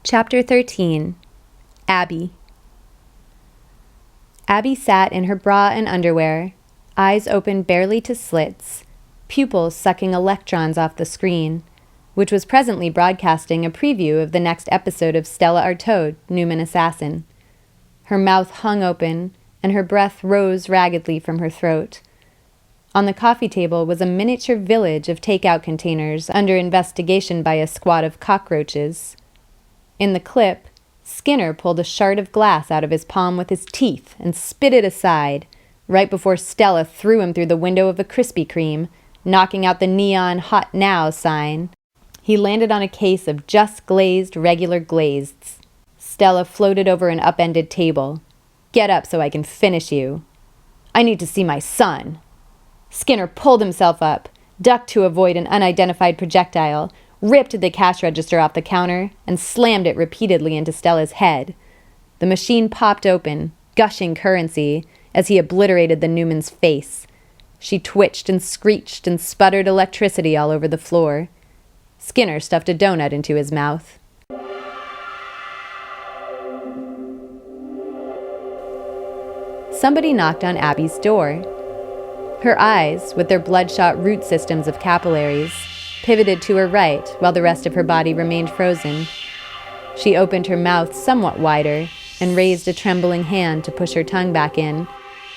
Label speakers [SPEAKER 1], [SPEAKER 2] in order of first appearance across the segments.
[SPEAKER 1] Chapter 13. Abby. Abby sat in her bra and underwear, eyes open barely to slits, pupils sucking electrons off the screen, which was presently broadcasting a preview of the next episode of Stella Artois, Newman Assassin. Her mouth hung open, and her breath rose raggedly from her throat. On the coffee table was a miniature village of takeout containers under investigation by a squad of cockroaches. In the clip, Skinner pulled a shard of glass out of his palm with his teeth and spit it aside, right before Stella threw him through the window of a Krispy Kreme, knocking out the neon "Hot Now" sign. He landed on a case of just glazed regular glazeds. Stella floated over an upended table. "Get up so I can finish you. I need to see my son." Skinner pulled himself up, ducked to avoid an unidentified projectile, ripped the cash register off the counter, and slammed it repeatedly into Stella's head. The machine popped open, gushing currency, as he obliterated the Newman's face. She twitched and screeched and sputtered electricity all over the floor. Skinner stuffed a donut into his mouth. Somebody knocked on Abby's door. Her eyes, with their bloodshot root systems of capillaries, pivoted to her right while the rest of her body remained frozen. She opened her mouth somewhat wider and raised a trembling hand to push her tongue back in,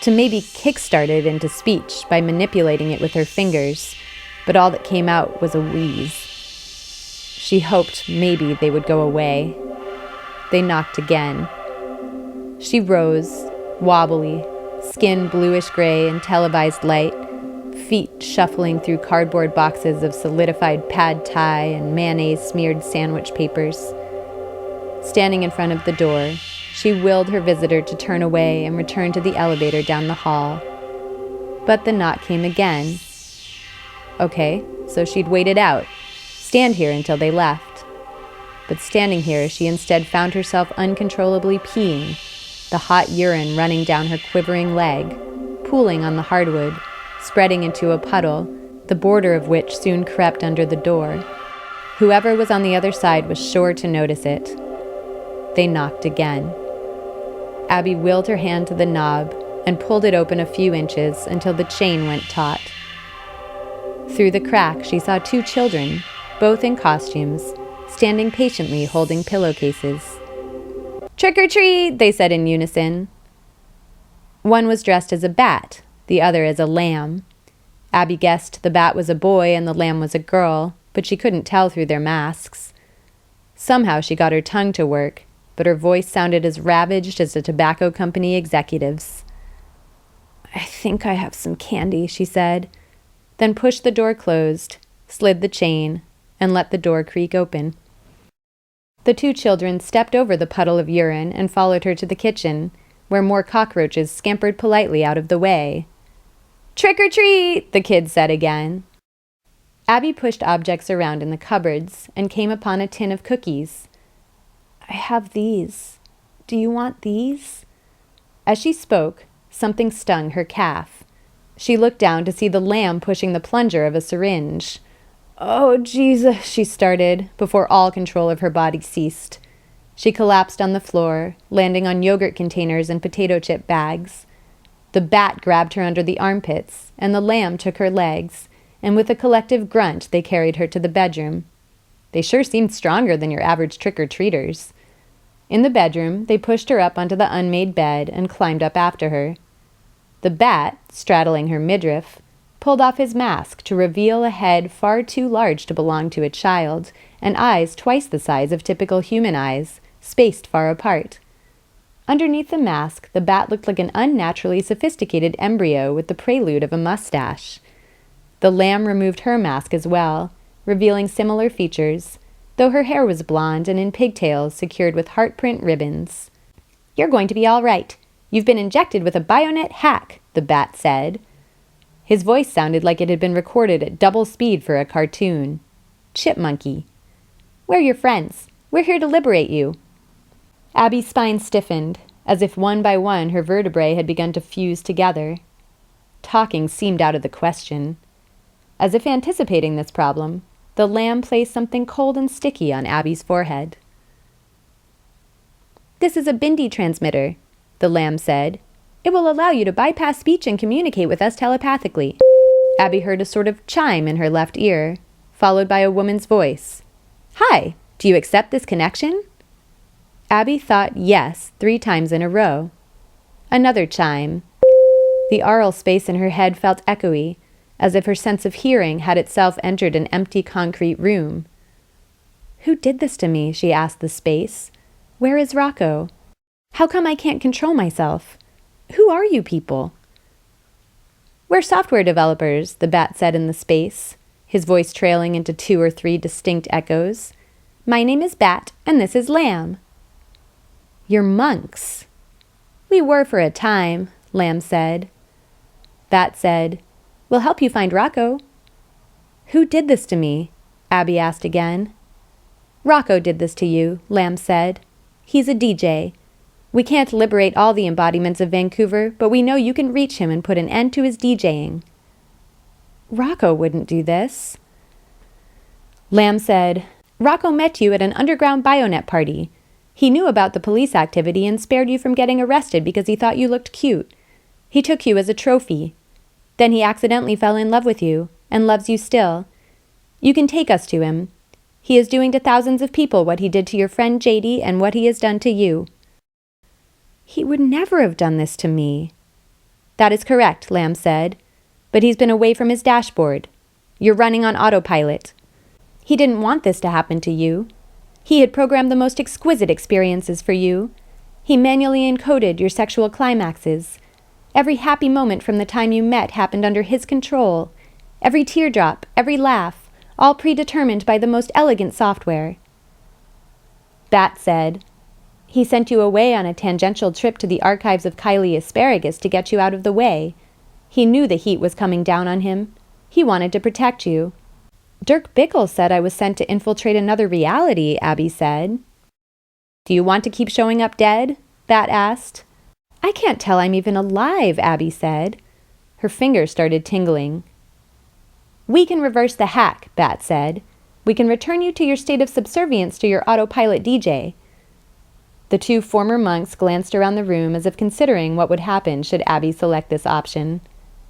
[SPEAKER 1] to maybe kickstart it into speech by manipulating it with her fingers, but all that came out was a wheeze. She hoped maybe they would go away. They knocked again. She rose, wobbly, skin bluish-gray in televised light, feet shuffling through cardboard boxes of solidified pad thai and mayonnaise-smeared sandwich papers. Standing in front of the door, she willed her visitor to turn away and return to the elevator down the hall. But the knock came again. Okay, so she'd wait it out, stand here until they left. But standing here, she instead found herself uncontrollably peeing, the hot urine running down her quivering leg, pooling on the hardwood, spreading into a puddle, the border of which soon crept under the door. Whoever was on the other side was sure to notice it. They knocked again. Abby willed her hand to the knob and pulled it open a few inches until the chain went taut. Through the crack, she saw two children, both in costumes, standing patiently holding pillowcases. "Trick or treat," they said in unison. One was dressed as a bat, the other as a lamb. Abby guessed the bat was a boy and the lamb was a girl, but she couldn't tell through their masks. Somehow she got her tongue to work, but her voice sounded as ravaged as a tobacco company executive's. "I think I have some candy," she said, then pushed the door closed, slid the chain, and let the door creak open. The two children stepped over the puddle of urine and followed her to the kitchen, where more cockroaches scampered politely out of the way. "Trick or treat," the kids said again. Abby pushed objects around in the cupboards and came upon a tin of cookies. "I have these. Do you want these?" As she spoke, something stung her calf. She looked down to see the lamb pushing the plunger of a syringe. "Oh, Jesus," she started, before all control of her body ceased. She collapsed on the floor, landing on yogurt containers and potato chip bags. The bat grabbed her under the armpits, and the lamb took her legs, and with a collective grunt they carried her to the bedroom. They sure seemed stronger than your average trick-or-treaters. In the bedroom, they pushed her up onto the unmade bed and climbed up after her. The bat, straddling her midriff, pulled off his mask to reveal a head far too large to belong to a child, and eyes twice the size of typical human eyes, spaced far apart. Underneath the mask, the bat looked like an unnaturally sophisticated embryo with the prelude of a mustache. The lamb removed her mask as well, revealing similar features, though her hair was blonde and in pigtails secured with heartprint ribbons. "You're going to be all right. You've been injected with a bayonet hack," the bat said. His voice sounded like it had been recorded at double speed for a cartoon. Chipmunky. "We're your friends. We're here to liberate you." Abby's spine stiffened, as if one by one her vertebrae had begun to fuse together. Talking seemed out of the question. As if anticipating this problem, the lamb placed something cold and sticky on Abby's forehead. "This is a Bindi transmitter," the lamb said. "It will allow you to bypass speech and communicate with us telepathically." Abby heard a sort of chime in her left ear, followed by a woman's voice. "Hi, do you accept this connection?" Abby thought yes 3 times in a row. Another chime. The aural space in her head felt echoey, as if her sense of hearing had itself entered an empty concrete room. "Who did this to me?" she asked the space. "Where is Rocco? How come I can't control myself? Who are you people?" "We're software developers," the bat said in the space, his voice trailing into 2 or 3 distinct echoes. "My name is Bat, and this is Lamb." "You're monks." "We were for a time," Lamb said. Bat said, "We'll help you find Rocco." "Who did this to me?" Abby asked again. "Rocco did this to you," Lamb said. "He's a DJ. We can't liberate all the embodiments of Vancouver, but we know you can reach him and put an end to his DJing." "Rocco wouldn't do this." Lamb said, "Rocco met you at an underground Bionet party. He knew about the police activity and spared you from getting arrested because he thought you looked cute. He took you as a trophy. Then he accidentally fell in love with you, and loves you still. You can take us to him. He is doing to thousands of people what he did to your friend JD and what he has done to you." "He would never have done this to me." "That is correct," Lamb said. "But he's been away from his dashboard. You're running on autopilot. He didn't want this to happen to you. He had programmed the most exquisite experiences for you. He manually encoded your sexual climaxes. Every happy moment from the time you met happened under his control. Every teardrop, every laugh, all predetermined by the most elegant software." Bat said, "He sent you away on a tangential trip to the archives of Kylie Asparagus to get you out of the way. He knew the heat was coming down on him. He wanted to protect you." "Dirk Bickle said I was sent to infiltrate another reality," Abby said. "Do you want to keep showing up dead?" Bat asked. "I can't tell I'm even alive," Abby said. Her fingers started tingling. "We can reverse the hack," Bat said. "We can return you to your state of subservience to your autopilot DJ." The 2 former monks glanced around the room as if considering what would happen should Abby select this option.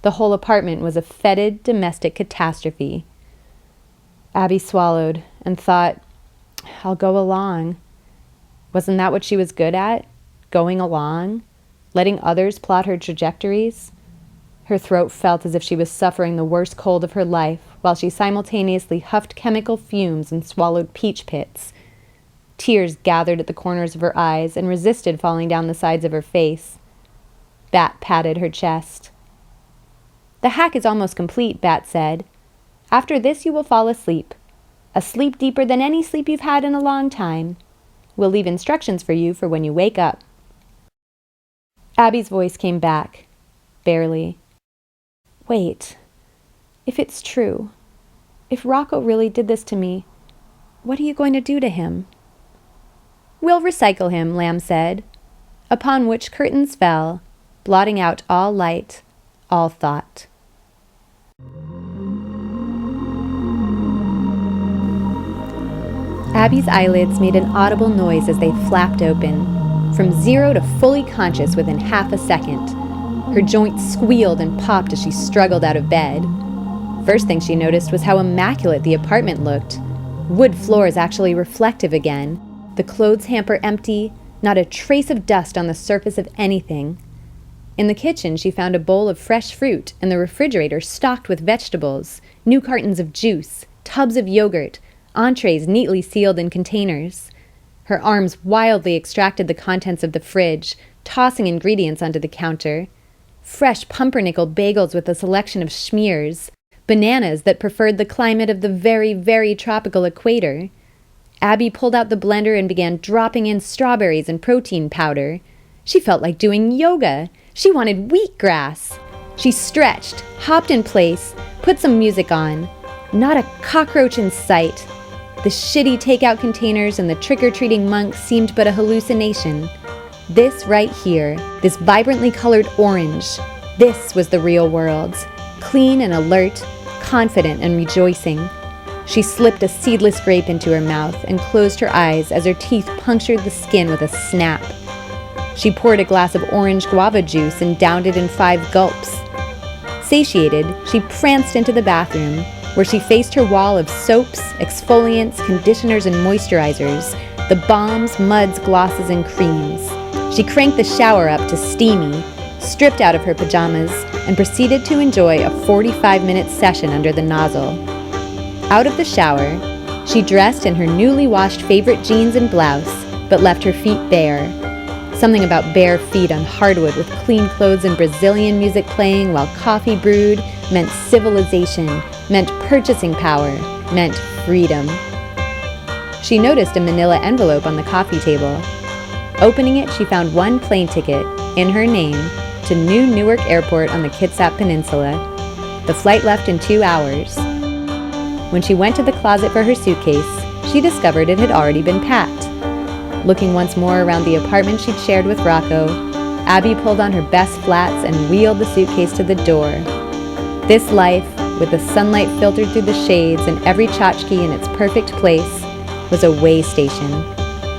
[SPEAKER 1] The whole apartment was a fetid domestic catastrophe. Abby swallowed and thought, "I'll go along." Wasn't that what she was good at? Going along? Letting others plot her trajectories? Her throat felt as if she was suffering the worst cold of her life, while she simultaneously huffed chemical fumes and swallowed peach pits. Tears gathered at the corners of her eyes and resisted falling down the sides of her face. Bat patted her chest. "The hack is almost complete," Bat said. "After this you will fall asleep. A sleep deeper than any sleep you've had in a long time. We'll leave instructions for you for when you wake up." Abby's voice came back, barely. "Wait. If it's true, if Rocco really did this to me, what are you going to do to him?" "We'll recycle him," Lamb said, upon which curtains fell, blotting out all light, all thought. Abby's eyelids made an audible noise as they flapped open, from 0 to fully conscious within half a second. Her joints squealed and popped as she struggled out of bed. First thing she noticed was how immaculate the apartment looked. Wood floors actually reflective again, the clothes hamper empty, not a trace of dust on the surface of anything. In the kitchen, she found a bowl of fresh fruit and the refrigerator stocked with vegetables, new cartons of juice, tubs of yogurt, entrees neatly sealed in containers. Her arms wildly extracted the contents of the fridge, tossing ingredients onto the counter. Fresh pumpernickel bagels with a selection of schmears, bananas that preferred the climate of the very, very tropical equator. Abby pulled out the blender and began dropping in strawberries and protein powder. She felt like doing yoga. She wanted wheatgrass. She stretched, hopped in place, put some music on. Not a cockroach in sight. The shitty takeout containers and the trick-or-treating monks seemed but a hallucination. This right here, this vibrantly colored orange, this was the real world. Clean and alert, confident and rejoicing. She slipped a seedless grape into her mouth and closed her eyes as her teeth punctured the skin with a snap. She poured a glass of orange guava juice and downed it in 5 gulps. Satiated, she pranced into the bathroom, where she faced her wall of soaps, exfoliants, conditioners, and moisturizers, the balms, muds, glosses, and creams. She cranked the shower up to steamy, stripped out of her pajamas, and proceeded to enjoy a 45-minute session under the nozzle. Out of the shower, she dressed in her newly washed favorite jeans and blouse, but left her feet bare. Something about bare feet on hardwood with clean clothes and Brazilian music playing while coffee brewed meant civilization, meant purchasing power, meant freedom. She noticed a manila envelope on the coffee table. Opening it, she found 1 plane ticket, in her name, to New Newark Airport on the Kitsap Peninsula. The flight left in 2 hours. When she went to the closet for her suitcase, she discovered it had already been packed. Looking once more around the apartment she'd shared with Rocco, Abby pulled on her best flats and wheeled the suitcase to the door. This life, with the sunlight filtered through the shades and every tchotchke in its perfect place, was a way station.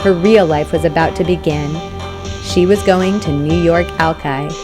[SPEAKER 1] Her real life was about to begin. She was going to New York Alki.